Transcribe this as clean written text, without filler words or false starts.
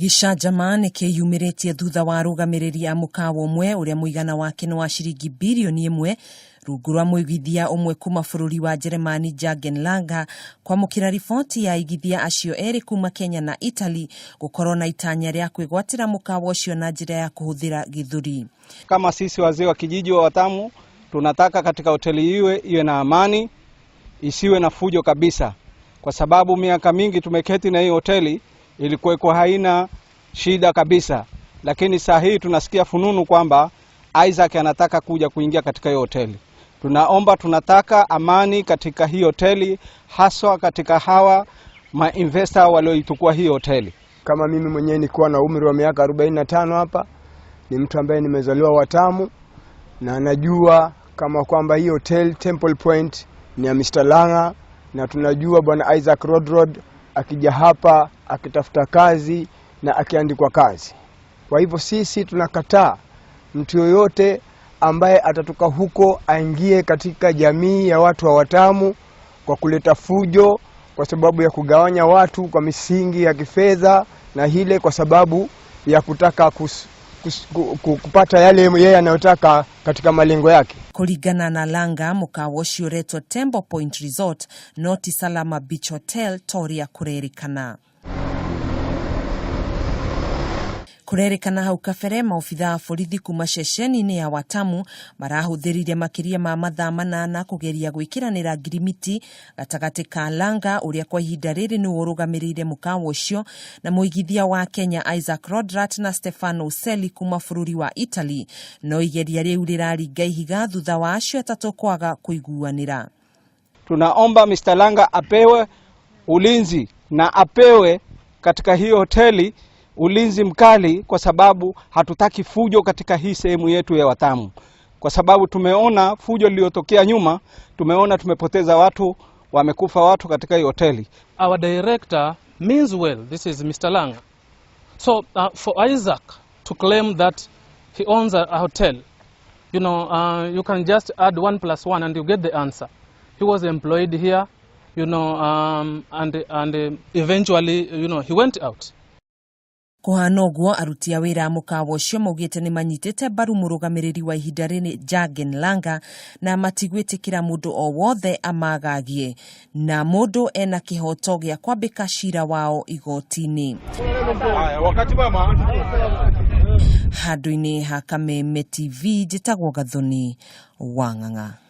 Gicanjama nĩ kĩyumĩrĩtie thutha wa arugamiriri a mukawa-ini ũrĩa mũigana wake nĩ wa ciringi birioni 1 rungu rwa mũigithia ũmwe kuma bũrũri wa Jeremani Jagenlaga kwamũkĩra riboti ya aigithia acio eri kuma Kenya na Italy gũkorwo na itanya rĩa kwĩgwatĩra mukawa ũcio na njĩra ya kuhuthira githuri. Kama sisi wazee wa kijiji wa Watamu tunataka katika hoteli iwe na amani, isiwe na fujo kabisa, kwa sababu miaka mingi tumeketi na hii hoteli ilikuwa haina shida kabisa, lakini saa hii tunasikia fununu kwamba Isaac anataka kuingia katika hiyo hoteli. Tunataka amani katika hii hoteli, haswa katika hawa investor walioitukua hii hoteli. Kama mimi mwenyewe nilikuwa na umri wa miaka 45 hapa, ni mtu ambaye nimezaliwa Watamu na najua kama kwamba hii hotel Temple Point ni ya Mr. Langa, na tunajua bwana Isaac Rodrat akija hapa akitafuta kazi na akiandikwa kazi. Kwa hivyo sisi tunakataa mtu yoyote ambaye atatoka huko aingie katika jamii ya watu wa Watamu kwa kuleta fujo, kwa sababu ya kugawanya watu kwa misingi ya kifedha, na hile kwa sababu ya kutaka kupata yale yeye anayotaka katika malengo yake. Kuringana na Langa, mukawa ũcio ũretwo Temple Point Resort Noti Salama Beach Hotel toria kirerikana. Kurerikana hau kabere maobitha a borithi kuma ceceni-inĩ ya Watamu marahũthĩrire makiria ma mathaa 8 kũgeria gwĩkĩranĩra ngirimiti gatagati ka Langa ũrĩa kwa ihinda rĩrĩ nĩ ũrũgamĩrĩire mukawa ũcio na mũigithia wa Kenya Isaac Rodrat na Stefanno Uccelli kuma bũrũri wa Italy, no igeria rĩu rĩraringa ihiga thutha wa acio atatũ kwaga kũiguanĩra. Tunaomba Mr. Langa apewe ulinzi na apewe katika hii hoteli ulinzi mkali, kwa sababu hatutaki fujo katika hii sehemu yetu ya Watamu. Kwa sababu tumeona fujo lililotokea nyuma, tumeona tumepoteza watu, wamekufa watu katika hii hoteli. Our director means well, this is Mr. Langa. So for Isaac to claim that he owns a hotel, you can just add 1 + 1 and you get the answer. He was employed here, and eventually, he went out. Kuhana ũguo aruti a wĩra a mukawa ũcio maugĩte nĩ manyitĩte mbaru mũrũgamĩrĩri wa ihinda rĩrĩ Jagenlaga na matigwĩtĩkĩra mũndũ o wothe amagagie, na mũndũ ena kĩhoto gĩa kwambĩka cira wao igoti-ini. Handũ-inĩ ha Kameme TV njĩtagwo Gathoni wa Ng'ang'a.